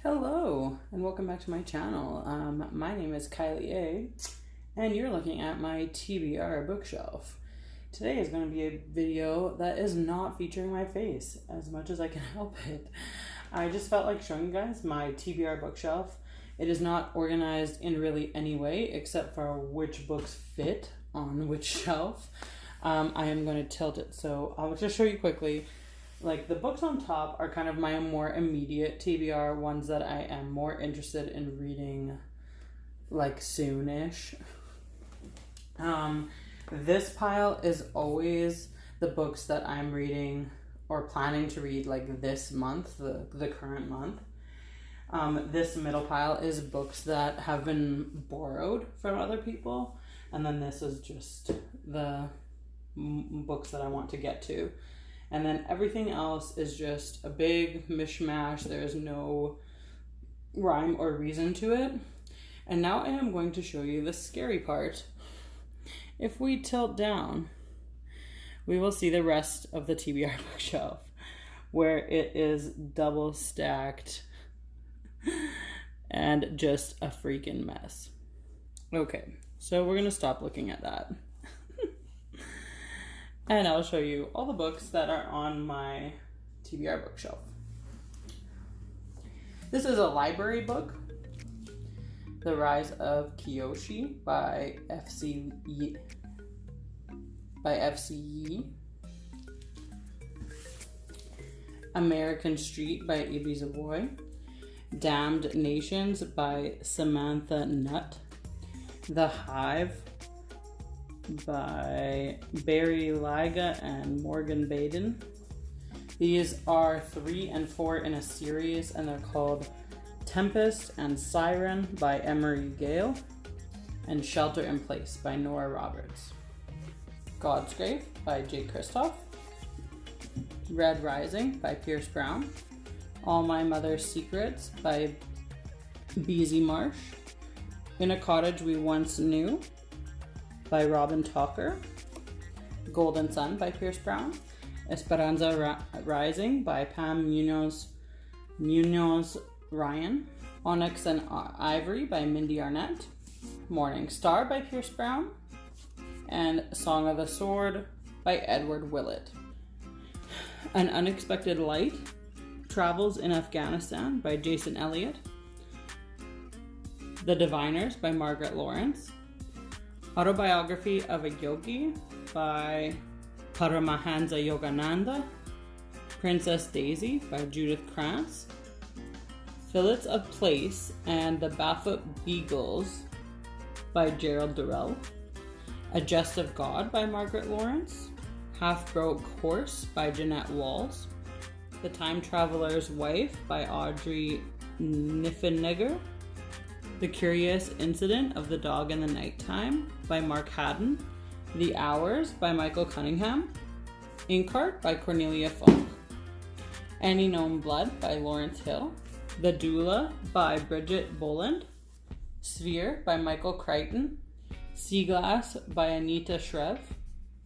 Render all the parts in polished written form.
Hello and welcome back to my channel. My name is Kylie A and you're looking at my TBR bookshelf. Today is going to be a video that is not featuring my face as much as I can help it. I just felt like showing you guys my TBR bookshelf. It is not organized in really any way except for which books fit on which shelf. I am going to tilt it, so I'll just show you quickly. Like, the books on top are kind of my more immediate TBR, ones that I am more interested in reading, like, soonish. This pile is always the books that I'm reading or planning to read, like, this month, the current month. This middle pile is books that have been borrowed from other people, and then this is just the books that I want to get to. And then everything else is just a big mishmash. There's no rhyme or reason to it. And now I am going to show you the scary part. If we tilt down, we will see the rest of the TBR bookshelf, where it is double stacked and just a freaking mess. Okay, so we're gonna stop looking at that. And I'll show you all the books that are on my TBR bookshelf. This is a library book, The Rise of Kyoshi by F.C. Yee. American Street by A.B. Savoy. Damned Nations by Samantha Nutt. The Hive by Barry Liga and Morgan Baden. These are 3 and 4 in a series, and they're called Tempest and Siren by Emery Gale and Shelter in Place by Nora Roberts. God's Grave by Jake Kristoff. Red Rising by Pierce Brown. All My Mother's Secrets by Beezy Marsh. In a Cottage We Once Knew by Robin Talker. Golden Sun by Pierce Brown. Esperanza Rising by Pam Munoz Ryan. Onyx and Ivory by Mindy Arnett. Morning Star by Pierce Brown. And Song of the Sword by Edward Willett. An Unexpected Light, Travels in Afghanistan by Jason Elliott. The Diviners by Margaret Lawrence. Autobiography of a Yogi by Paramahansa Yogananda. Princess Daisy by Judith Krantz. Fillets of Place and the Barefoot Beagles by Gerald Durrell. A Jest of God by Margaret Lawrence. Half-Broke Horse by Jeanette Walls. The Time Traveler's Wife by Audrey Niffenegger. The Curious Incident of the Dog in the Nighttime by Mark Haddon. The Hours by Michael Cunningham. Inkheart by Cornelia Funk. Any Known Blood by Lawrence Hill. The Doula by Bridget Boland. Sphere by Michael Crichton. Sea Glass by Anita Shreve.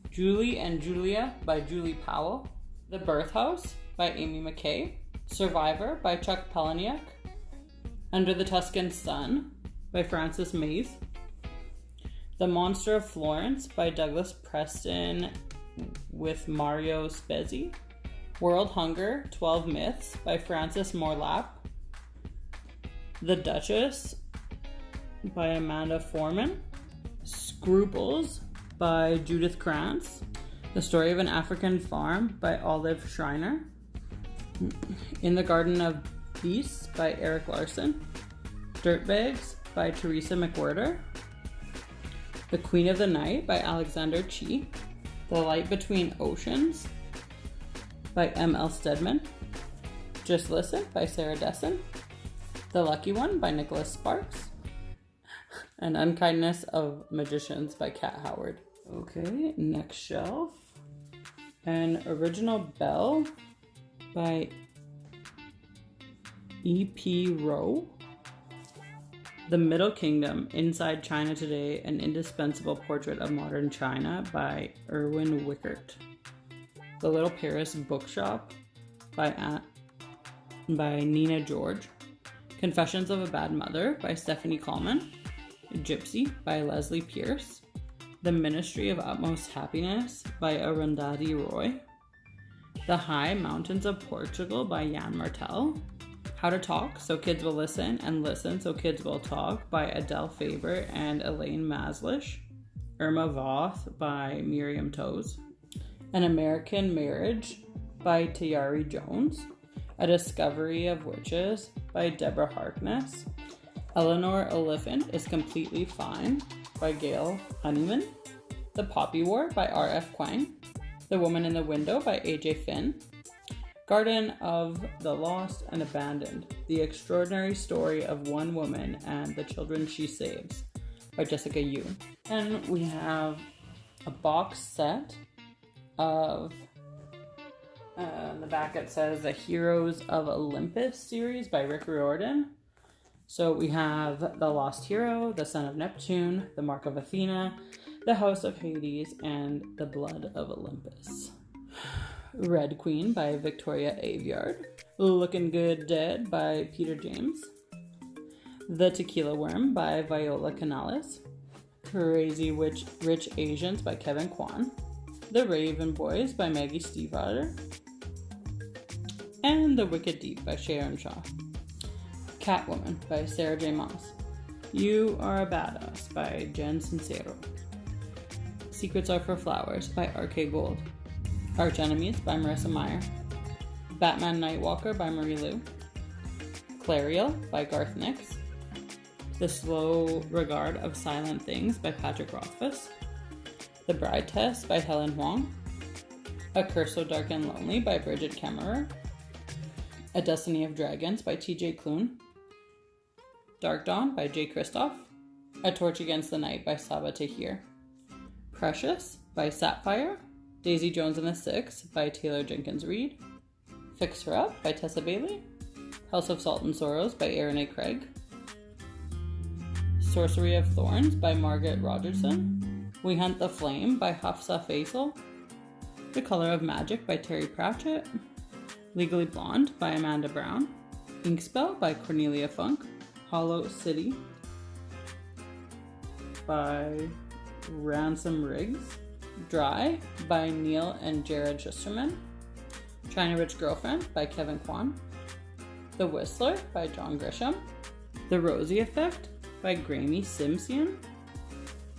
Julie and Julia by Julie Powell. The Birth House by Amy McKay. Survivor by Chuck Palahniuk. Under the Tuscan Sun by Frances Mays. The Monster of Florence by Douglas Preston with Mario Spezzi. World Hunger, 12 Myths by Frances Morlap. The Duchess by Amanda Foreman. Scruples by Judith Krantz. The Story of an African Farm by Olive Schreiner. In the Garden of Beasts by Eric Larson. Dirtbags by Teresa McWhirter. The Queen of the Night by Alexander Chee. The Light Between Oceans by M.L. Stedman. Just Listen by Sarah Dessen. The Lucky One by Nicholas Sparks. And Unkindness of Magicians by Kat Howard. Okay, next shelf. An Original Bell by E.P. Rowe. The Middle Kingdom, Inside China Today, An Indispensable Portrait of Modern China by Erwin Wickert. The Little Paris Bookshop by Nina George. Confessions of a Bad Mother by Stephanie Coleman. Gypsy by Leslie Pierce. The Ministry of Utmost Happiness by Arundhati Roy. The High Mountains of Portugal by Jan Martel. How to Talk So Kids Will Listen and Listen So Kids Will Talk by Adele Faber and Elaine Maslish. Irma Voth by Miriam Toes. An American Marriage by Tayari Jones. A Discovery of Witches by Deborah Harkness. Eleanor Oliphant is Completely Fine by Gail Honeyman. The Poppy War by R.F. Kuang. The Woman in the Window by A.J. Finn. Garden of the Lost and Abandoned. The Extraordinary Story of One Woman and the Children She Saves by Jessica Yu. And we have a box set of, the back it says The Heroes of Olympus series by Rick Riordan. So we have The Lost Hero, The Son of Neptune, The Mark of Athena, The House of Hades, and The Blood of Olympus. Red Queen by Victoria Aveyard. Looking Good Dead by Peter James. The Tequila Worm by Viola Canales. Crazy Rich Asians by Kevin Kwan. The Raven Boys by Maggie Stiefvater. And The Wicked Deep by Sharon Shaw. Catwoman by Sarah J. Maas. You Are a Badass by Jen Sincero. Secrets Are for Flowers by R.K. Gold. Arch Enemies by Marissa Meyer. Batman Nightwalker by Marie Lu. Clariel by Garth Nix. The Slow Regard of Silent Things by Patrick Rothfuss. The Bride Test by Helen Huang. A Curse So Dark and Lonely by Bridget Kemmerer. A Destiny of Dragons by T.J. Klune. Dark Dawn by Jay Kristoff. A Torch Against the Night by Saba Tahir. Precious by Sapphire. Daisy Jones and the Six by Taylor Jenkins Reid. Fix Her Up by Tessa Bailey. House of Salt and Sorrows by Aaron A. Craig. Sorcery of Thorns by Margaret Rogerson. We Hunt the Flame by Hafsa Faisal. The Color of Magic by Terry Pratchett. Legally Blonde by Amanda Brown. Inkspell by Cornelia Funk. Hollow City by Ransom Riggs. Dry by Neil and Jared Schusterman. China Rich Girlfriend by Kevin Kwan. The Whistler by John Grisham. The Rosie Effect by Graeme Simsion.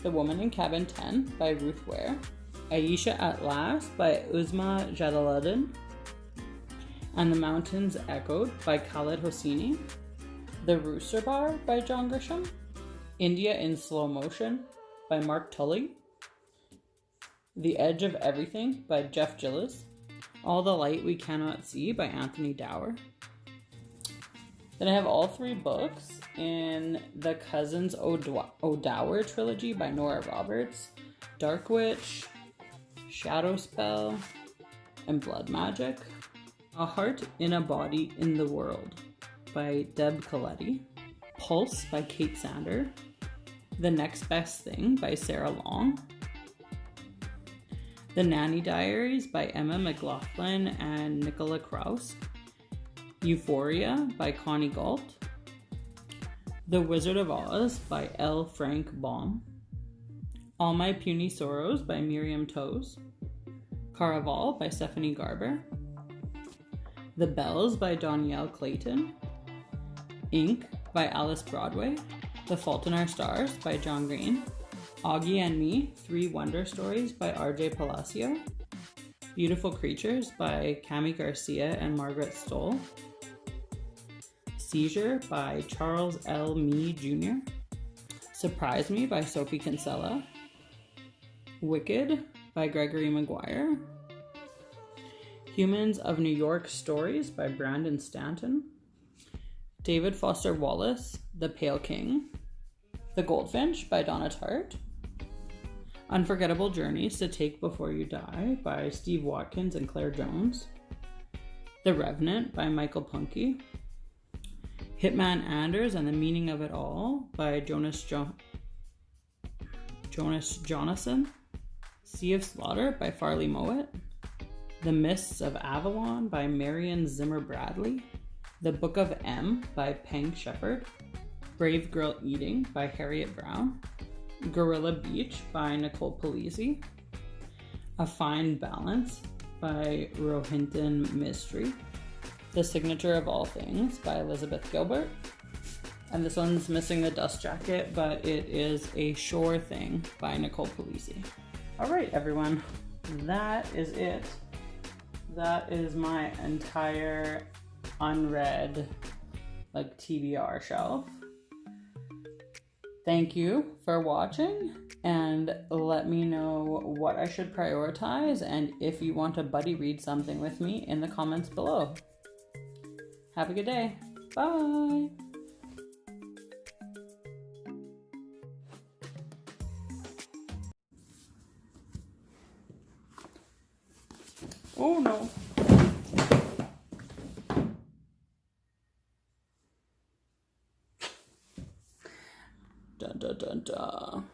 The Woman in Cabin 10 by Ruth Ware. Aisha at Last by Uzma Jalaluddin. And the Mountains Echoed by Khaled Hosseini. The Rooster Bar by John Grisham. India in Slow Motion by Mark Tully. The Edge of Everything by Jeff Gillis. All the Light We Cannot See by Anthony Dower. Then I have all three books in the Cousins O'Dower trilogy by Nora Roberts. Dark Witch, Shadow Spell, and Blood Magic. A Heart in a Body in the World by Deb Coletti. Pulse by Kate Sander. The Next Best Thing by Sarah Long. The Nanny Diaries by Emma McLaughlin and Nicola Kraus. Euphoria by Connie Galt. The Wizard of Oz by L. Frank Baum. All My Puny Sorrows by Miriam Toes. Caraval by Stephanie Garber. The Bells by Danielle Clayton. Ink by Alice Broadway. The Fault in Our Stars by John Green. Augie and Me, 3 Wonder Stories by R.J. Palacio. Beautiful Creatures by Cami Garcia and Margaret Stoll. Seizure by Charles L. Mee Jr. Surprise Me by Sophie Kinsella. Wicked by Gregory Maguire. Humans of New York Stories by Brandon Stanton. David Foster Wallace, The Pale King. The Goldfinch by Donna Tartt. Unforgettable Journeys to Take Before You Die by Steve Watkins and Claire Jones. The Revenant by Michael Punke. Hitman Anders and the Meaning of It All by Jonas Jonasson. Sea of Slaughter by Farley Mowat. The Mists of Avalon by Marion Zimmer Bradley. The Book of M by Peng Shepherd, Brave Girl Eating by Harriet Brown, Gorilla Beach by Nicole Polizzi, A Fine Balance by Rohinton Mistry, The Signature of All Things by Elizabeth Gilbert, and this one's missing the dust jacket, but it is A Sure Thing by Nicole Polizzi. All right, everyone, that is it. That is my entire unread, like, TBR shelf. Thank you for watching, and let me know what I should prioritize and if you want to buddy read something with me in the comments below. Have a good day. Bye. Oh no. Dun dun dun dun.